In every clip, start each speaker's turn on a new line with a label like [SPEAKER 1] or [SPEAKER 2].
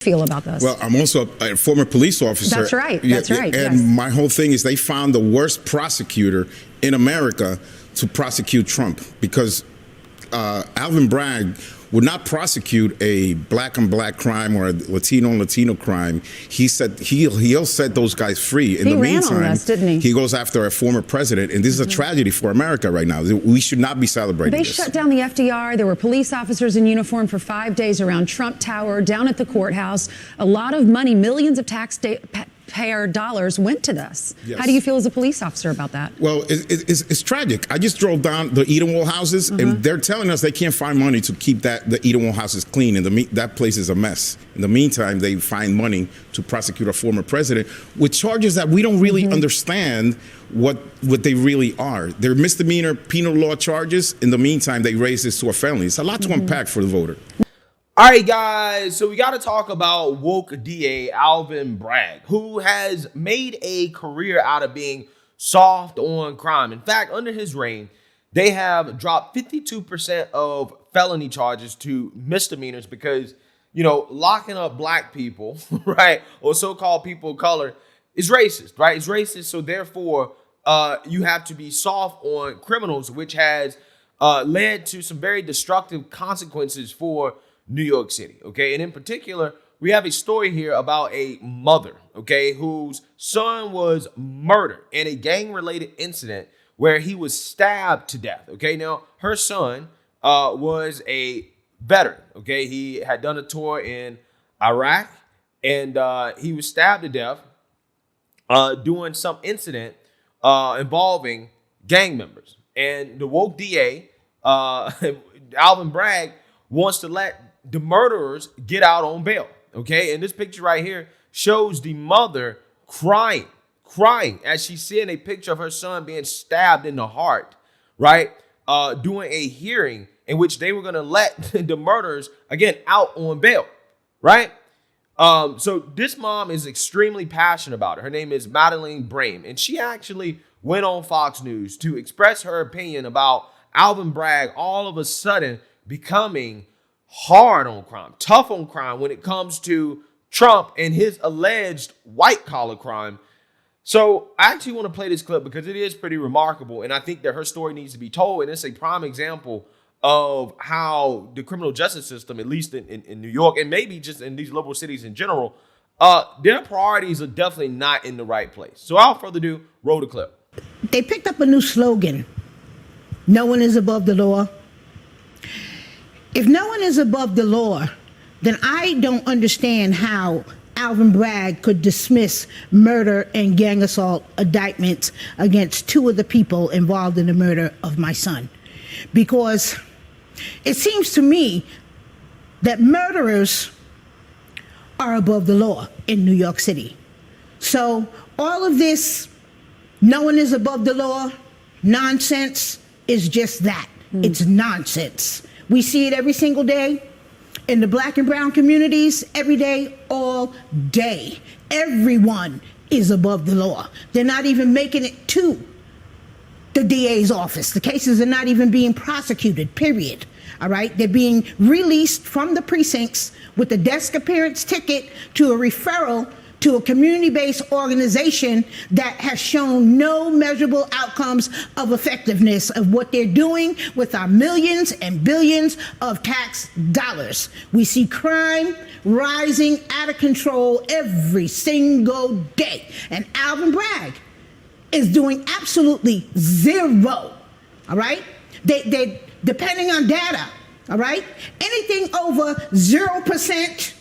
[SPEAKER 1] Feel about this?
[SPEAKER 2] Well, I'm also a former police officer.
[SPEAKER 1] That's right. That's right.
[SPEAKER 2] And
[SPEAKER 1] yes.
[SPEAKER 2] my whole thing is they found the worst prosecutor in America to prosecute Trump, because Alvin Bragg would not prosecute a black on black crime or a Latino on Latino crime. He said he'll set those guys free. In the meantime,
[SPEAKER 1] us, didn't he?
[SPEAKER 2] Goes after a former president, and this is a tragedy for America right now. We should not be celebrating
[SPEAKER 1] They
[SPEAKER 2] this.
[SPEAKER 1] shut down the FDR. There were police officers in uniform for 5 days around Trump Tower, down at the courthouse. A lot of money, millions of taxpayer dollars went to this.
[SPEAKER 2] Yes.
[SPEAKER 1] How do you feel as a police officer about that?
[SPEAKER 2] Well, it's tragic. I just drove down the Edenwald houses, and they're telling us they can't find money to keep the Edenwald houses clean, and that place is a mess. In the meantime, they find money to prosecute a former president with charges that we don't really understand what they really are. They're misdemeanor penal law charges. In the meantime, they raise this to a felony. It's a lot to unpack for the voter.
[SPEAKER 3] All right, guys, so we got to talk about woke DA Alvin Bragg, who has made a career out of being soft on crime. In fact, under his reign, they have dropped 52% of felony charges to misdemeanors because, you know, locking up black people, right, or so-called people of color is racist, right? It's racist, so therefore you have to be soft on criminals, which has led to some very destructive consequences for New York City, okay? And in particular, we have a story here about a mother, okay, whose son was murdered in a gang-related incident where he was stabbed to death, okay? Now, her son was a veteran, okay? He had done a tour in Iraq, and he was stabbed to death doing some incident involving gang members. And the woke DA, Alvin Bragg, wants to let the murderers get out on bail, okay? And this picture right here shows the mother crying as she's seeing a picture of her son being stabbed in the heart, right? Doing a hearing in which they were going to let the murderers, again, out on bail, right? So this mom is extremely passionate about it. Her name is Madeline Brame, and she actually went on Fox News to express her opinion about Alvin Bragg all of a sudden becoming hard on crime, tough on crime when it comes to Trump and his alleged white collar crime. So I actually want to play this clip because it is pretty remarkable, and I think that her story needs to be told, and it's a prime example of how the criminal justice system, at least in New York, and maybe just in these liberal cities in general, their priorities are definitely not in the right place. So without further ado, roll the clip.
[SPEAKER 4] They picked up a new slogan: no one is above the law. If no one is above the law, then I don't understand how Alvin Bragg could dismiss murder and gang assault indictments against two of the people involved in the murder of my son. Because it seems to me that murderers are above the law in New York City. So all of this, no one is above the law, nonsense is just that. It's nonsense. We see it every single day in the black and brown communities, every day, all day. Everyone is above the law. They're not even making it to the DA's office. The cases are not even being prosecuted, period. All right? They're being released from the precincts with a desk appearance ticket to a referral to a community-based organization that has shown no measurable outcomes of effectiveness of what they're doing with our millions and billions of tax dollars. We see crime rising out of control every single day. And Alvin Bragg is doing absolutely zero, all right? They depending on data, all right? Anything over 0%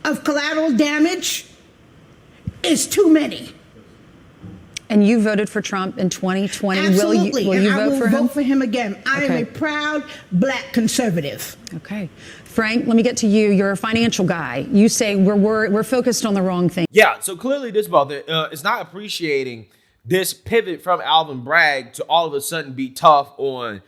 [SPEAKER 4] of collateral damage is too many.
[SPEAKER 1] And you voted for Trump in 2020.
[SPEAKER 4] Absolutely.
[SPEAKER 1] Will you vote for him?
[SPEAKER 4] Vote for him again. I am a proud black conservative.
[SPEAKER 1] Okay. Frank, let me get to you. You're a financial guy. You say we're focused on the wrong thing.
[SPEAKER 3] Yeah, so clearly this mother is not appreciating this pivot from Alvin Bragg to all of a sudden be tough on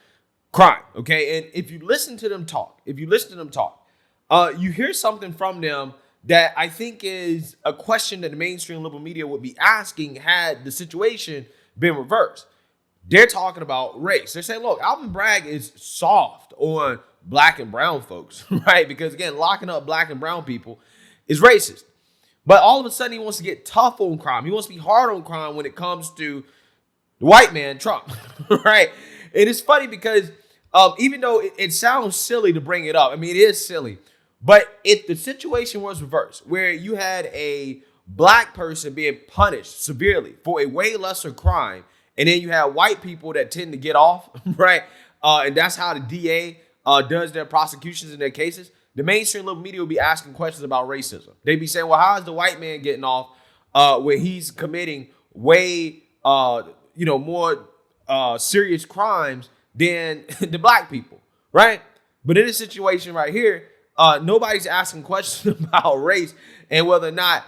[SPEAKER 3] crime, okay? And if you listen to them talk, you hear something from them that I think is a question that the mainstream liberal media would be asking had the situation been reversed. They're talking about race. They're saying, look, Alvin Bragg is soft on black and brown folks, right? Because again, locking up black and brown people is racist. But all of a sudden, he wants to get tough on crime. He wants to be hard on crime when it comes to the white man, Trump, right? And it's funny because even though it sounds silly to bring it up, I mean, it is silly. But if the situation was reversed, where you had a black person being punished severely for a way lesser crime, and then you have white people that tend to get off, right? And that's how the DA does their prosecutions in their cases. The mainstream liberal media will be asking questions about racism. They'd be saying, well, how is the white man getting off when he's committing way, more serious crimes than the black people, right? But in this situation right here, nobody's asking questions about race and whether or not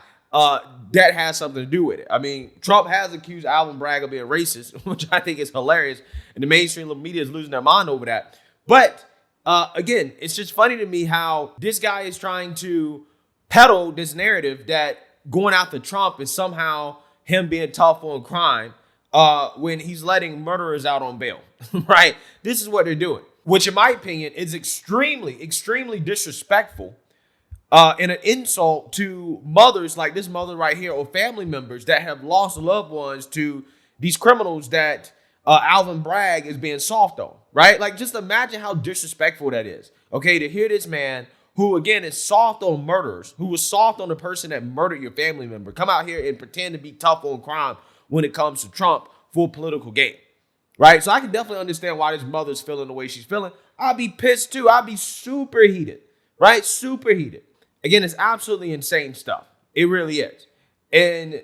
[SPEAKER 3] that has something to do with it. I mean, Trump has accused Alvin Bragg of being racist, which I think is hilarious, and the mainstream liberal media is losing their mind over that. But again, it's just funny to me how this guy is trying to peddle this narrative that going after Trump is somehow him being tough on crime when he's letting murderers out on bail, right? This is what they're doing, which in my opinion is extremely, extremely disrespectful and an insult to mothers like this mother right here or family members that have lost loved ones to these criminals that Alvin Bragg is being soft on, right? Like, just imagine how disrespectful that is, okay? To hear this man who, again, is soft on murderers, who was soft on the person that murdered your family member, come out here and pretend to be tough on crime when it comes to Trump for political gain, right? So I can definitely understand why this mother's feeling the way she's feeling. I'd be pissed too. I'd be super heated, right? Super heated. Again, it's absolutely insane stuff. It really is. And,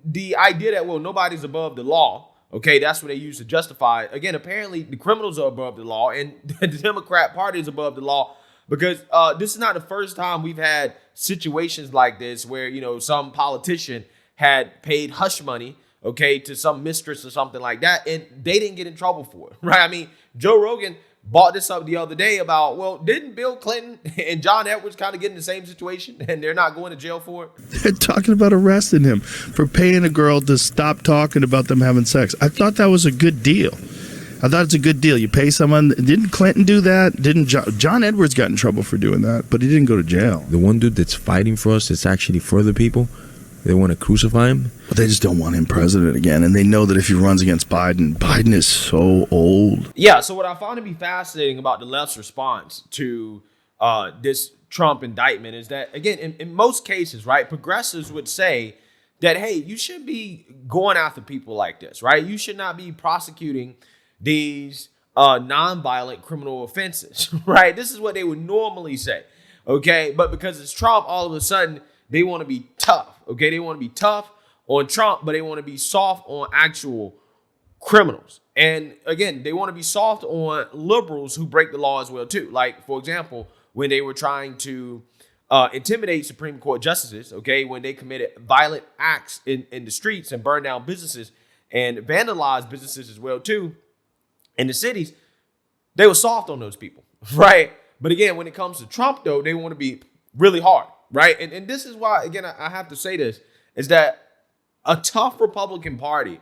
[SPEAKER 3] the idea that, well, nobody's above the law, okay, that's what they use to justify it. Again, apparently the criminals are above the law and the Democrat Party is above the law because this is not the first time we've had situations like this where, some politician had paid hush money, okay, to some mistress or something like that, and they didn't get in trouble for it, right? I mean, Joe Rogan brought this up the other day about, well, didn't Bill Clinton and John Edwards kind of get in the same situation and they're not going to jail for it?
[SPEAKER 5] They're talking about arresting him for paying a girl to stop talking about them having sex. I thought that was a good deal. I thought it's a good deal. You pay someone. Didn't Clinton do that? Didn't John Edwards got in trouble for doing that, but he didn't go to jail.
[SPEAKER 6] The one dude that's fighting for us, that's actually for the people, they want to crucify him.
[SPEAKER 5] But they just don't want him president again. And they know that if he runs against Biden is so old.
[SPEAKER 3] Yeah, so what I found to be fascinating about the left's response to this Trump indictment is that, again, in most cases, right, progressives would say that, hey, you shouldn't be going after people like this, right? You should not be prosecuting these nonviolent criminal offenses, right? This is what they would normally say, okay? But because it's Trump, all of a sudden, they want to be tough, okay? They want to be tough on Trump, but they want to be soft on actual criminals. And again, they want to be soft on liberals who break the law as well, too. Like, for example, when they were trying to intimidate Supreme Court justices, okay, when they committed violent acts in the streets and burned down businesses and vandalized businesses as well, too, in the cities, they were soft on those people, right? But again, when it comes to Trump, though, they want to be really hard. Right. And this is why, again, I have to say this, is that a tough Republican Party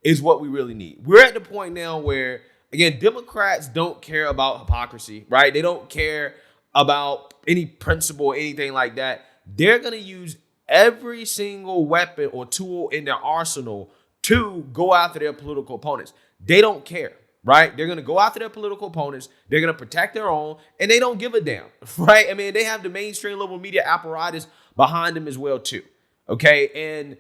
[SPEAKER 3] is what we really need. We're at the point now where, again, Democrats don't care about hypocrisy. Right. They don't care about any principle or anything like that. They're going to use every single weapon or tool in their arsenal to go after their political opponents. They don't care. Right? They're going to go after their political opponents. They're going to protect their own, and they don't give a damn. Right? I mean, they have the mainstream liberal media apparatus behind them as well, too. Okay? And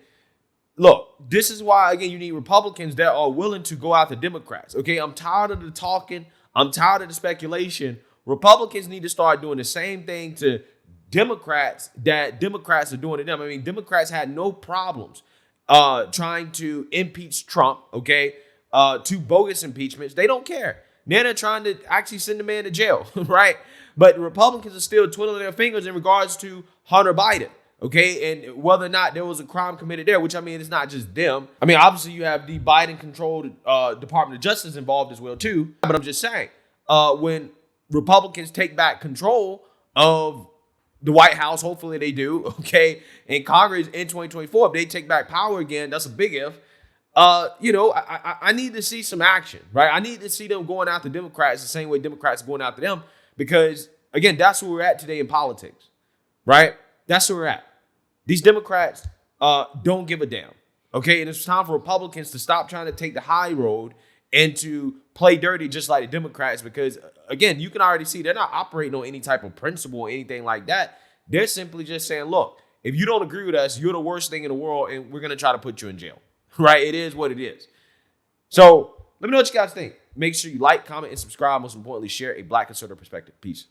[SPEAKER 3] look, this is why, again, you need Republicans that are willing to go after Democrats. Okay? I'm tired of the talking. I'm tired of the speculation. Republicans need to start doing the same thing to Democrats that Democrats are doing to them. I mean, Democrats had no problems trying to impeach Trump, okay? 2 bogus impeachments. They don't care. Then they're trying to actually send the man to jail, right? But the Republicans are still twiddling their fingers in regards to Hunter Biden, okay? And whether or not there was a crime committed there, which, I mean, it's not just them. I mean, obviously you have the Biden-controlled Department of Justice involved as well, too. But I'm just saying, when Republicans take back control of the White House, hopefully they do, okay, and Congress in 2024, if they take back power again, that's a big if. I need to see some action, right? I need to see them going after Democrats the same way Democrats are going after them because, again, that's where we're at today in politics, right? That's where we're at. These Democrats don't give a damn. Okay, and it's time for Republicans to stop trying to take the high road and to play dirty just like the Democrats, because again, you can already see they're not operating on any type of principle or anything like that. They're simply just saying, look, if you don't agree with us, you're the worst thing in the world and we're going to try to put you in jail. Right? It is what it is. So let me know what you guys think. Make sure you like, comment, and subscribe. Most importantly, share a Black conservative perspective. Peace.